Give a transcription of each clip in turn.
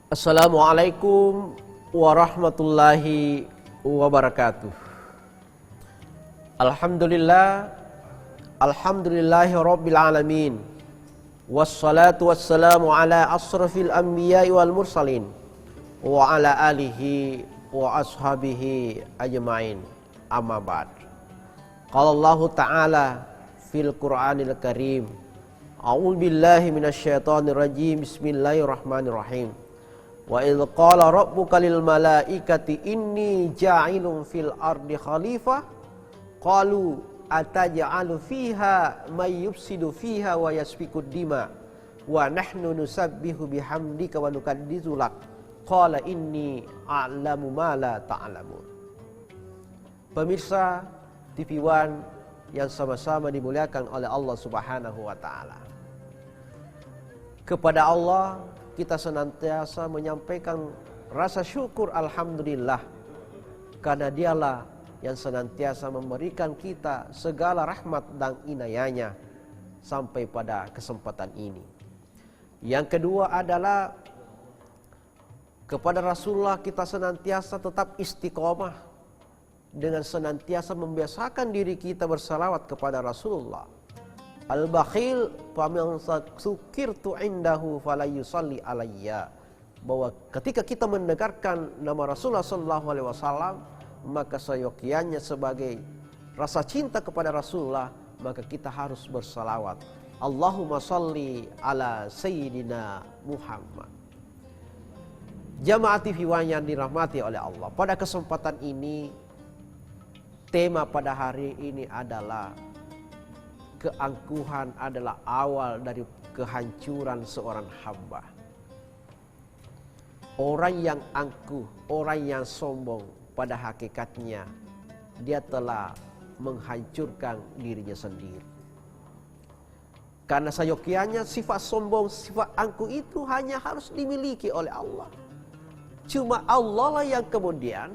Assalamualaikum warahmatullahi wabarakatuh. Alhamdulillahi rabbil alamin. Wassalatu wassalamu ala asrafil anbiya'i wal mursalin wa ala alihi wa ashabihi ajma'in. Amma ba'd. Qala Allah Ta'ala fil Qur'anil Karim. A'udzu billahi minasyaitonir rajim. Bismillahirrahmanirrahim. Wa idz qala rabbuka lil malaikati inni ja'ilun fil ardi khalifah qalu ataj'alu fiha may yufsidu fiha wa yasfikud dima wa nahnu nusabbihu bihamdika wa nukaddisu lak qala inni a'lamu ma la ta'lamun. Pemirsa TV One yang sama-sama dimuliakan oleh Allah Subhanahu wa taala. Kepada Allah kita senantiasa menyampaikan rasa syukur alhamdulillah, karena dialah yang senantiasa memberikan kita segala rahmat dan inayahnya sampai pada kesempatan ini. Yang kedua adalah kepada Rasulullah kita senantiasa tetap istiqomah dengan senantiasa membiasakan diri kita bersalawat kepada Rasulullah. Al-bakhil faman sukirtu indahu fala yusalli alayya, bahwa ketika kita mendengarkan nama Rasulullah SAW, maka seyogianya sebagai rasa cinta kepada Rasulullah, maka kita harus bersalawat. Allahumma salli ala Sayyidina Muhammad. Jamaah TV One yang dirahmati oleh Allah, pada kesempatan ini tema pada hari ini adalah keangkuhan adalah awal dari kehancuran seorang hamba. Orang yang angkuh, orang yang sombong, pada hakikatnya dia telah menghancurkan dirinya sendiri. Karena seyogianya sifat sombong, sifat angkuh itu hanya harus dimiliki oleh Allah. Cuma Allah lah yang kemudian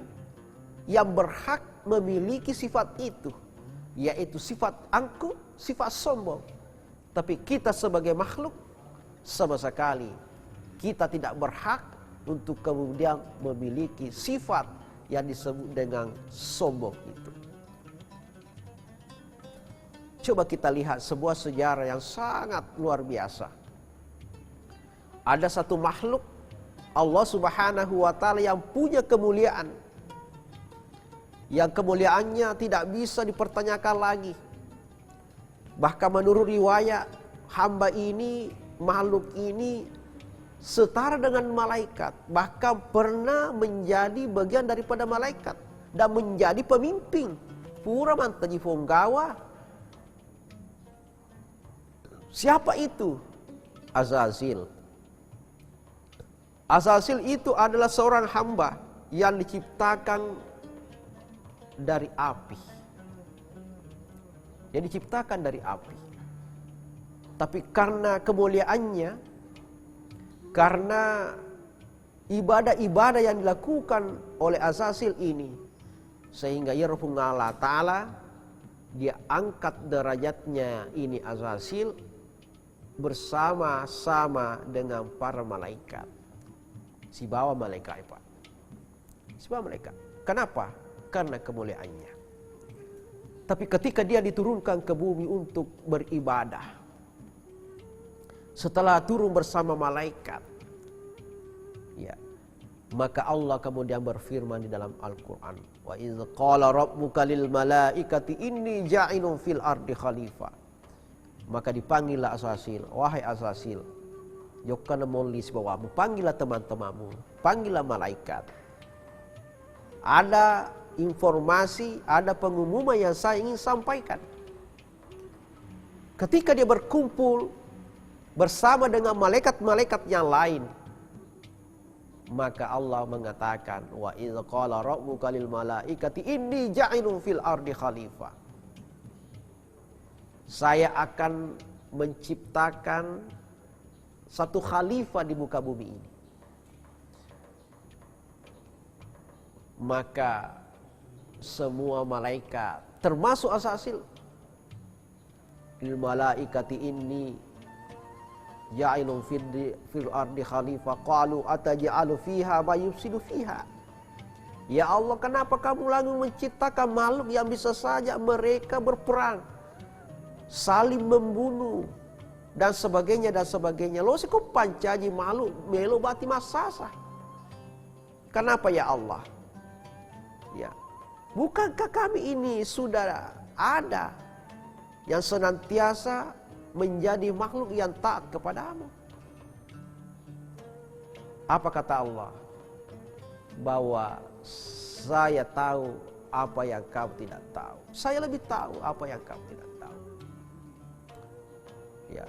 yang berhak memiliki sifat itu, yaitu sifat angkuh, sifat sombong. Tapi kita sebagai makhluk sama sekali kita tidak berhak untuk kemudian memiliki sifat yang disebut dengan sombong itu. Coba kita lihat sebuah sejarah yang sangat luar biasa. Ada satu makhluk Allah Subhanahu wa taala yang punya kemuliaan, yang kemuliaannya tidak bisa dipertanyakan lagi. Bahkan menurut riwayat, hamba ini, makhluk ini setara dengan malaikat, bahkan pernah menjadi bagian daripada malaikat dan menjadi pemimpin pura mantaji punggawa. Siapa itu? Azazil. Azazil itu adalah seorang hamba yang diciptakan dari api. Yang diciptakan dari api. Tapi karena kemuliaannya, karena ibadah-ibadah yang dilakukan oleh Azazil ini, sehingga yarfa'ullah ta'ala, dia angkat derajatnya ini Azazil bersama-sama dengan para malaikat. Si bawa malaikat, Pak. Si bawa malaikat. Kenapa? Karena kemuliaannya. Tapi ketika dia diturunkan ke bumi untuk beribadah, setelah turun bersama malaikat, ya, maka Allah kemudian berfirman di dalam Al-Quran, wa idz qala rabbuka lil malaikati inni ja'ilun fil ardi khalifah. Maka dipanggillah Azazil, wahai Azazil, yokana molis bawamu, panggillah teman-temanmu, panggillah malaikat. Ada informasi, ada pengumuman yang saya ingin sampaikan. Ketika dia berkumpul bersama dengan malaikat-malaikat yang lain, maka Allah mengatakan, wa idz qala rabbuka lil malaikati inni ja'ilun fil ardi khalifah. Saya akan menciptakan satu khalifah di muka bumi ini. Maka semua malaikat termasuk Azazil, lil malaikati inni ja'ilun fil ardi khalifah qalu ataj'alu fiha ma yufsidu fiha. Ya Allah, kenapa kamu lagi menciptakan makhluk yang bisa saja mereka berperang, saling membunuh dan sebagainya dan sebagainya. Lo sih kok pancaji makhluk melo bati masasa. Kenapa ya Allah? Ya, bukankah kami ini sudah ada yang senantiasa menjadi makhluk yang taat kepadamu? Apa kata Allah? Bahwa saya tahu apa yang kamu tidak tahu. Saya lebih tahu apa yang kamu tidak tahu. Ya.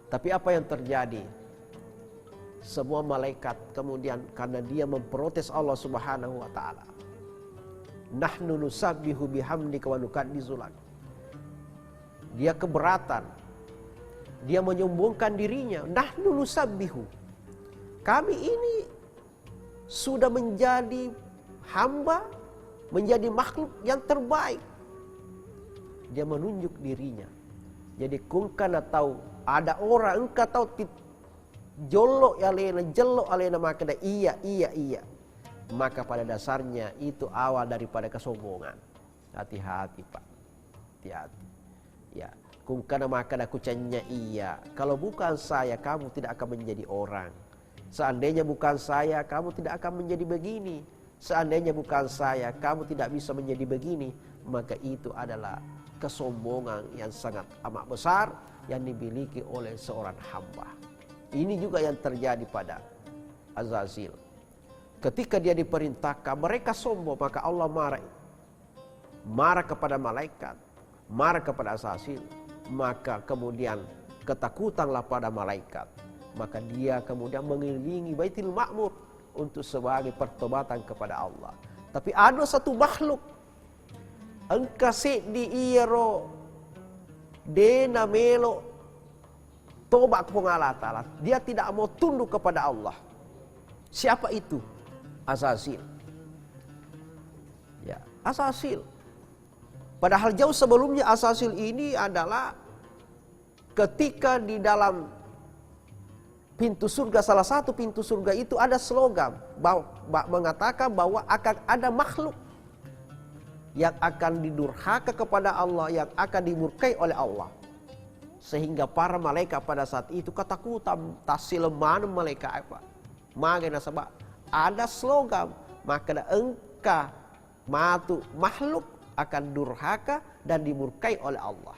Tapi apa yang terjadi? Semua malaikat kemudian karena dia memprotes Allah Subhanahu wa taala. Nahnu nusabbihu bihamdika wa nuqaddisu lak. Dia keberatan. Dia menyombongkan dirinya. Nahnu nusabbihu. Kami ini sudah menjadi hamba, menjadi makhluk yang terbaik. Dia menunjuk dirinya. Jadi kungkana tahu ada orang engkau tahu jolok alena jelok alena maka iya. Maka pada dasarnya itu awal daripada kesombongan. Hati-hati Pak. Hati-hati. Ya, kungkana maka kucanya iya. Kalau bukan saya kamu tidak akan menjadi orang. Seandainya bukan saya, kamu tidak akan menjadi begini. Seandainya bukan saya, kamu tidak bisa menjadi begini. Maka itu adalah kesombongan yang sangat amat besar yang dimiliki oleh seorang hamba. Ini juga yang terjadi pada Azazil. Ketika dia diperintahkan, mereka sombong, maka Allah marah. Marah kepada malaikat, marah kepada Azazil. Maka kemudian ketakutanlah pada malaikat. Maka dia kemudian mengelilingi Baitul Ma'mur untuk sebagai pertobatan kepada Allah. Tapi ada satu makhluk engkau di iero dena melo tobat kepada Allah Ta'ala. Dia tidak mau tunduk kepada Allah. Siapa itu? Azazil. Ya, Azazil. Padahal jauh sebelumnya Azazil ini adalah ketika di dalam pintu surga, salah satu pintu surga itu ada slogan mengatakan bahwa akan ada makhluk yang akan didurhaka kepada Allah, yang akan dimurkai oleh Allah. Sehingga para malaikat pada saat itu ketakutan, tasileman malaikat apa? Magana sebab ada slogan, maka engkau matu makhluk akan durhaka dan dimurkai oleh Allah.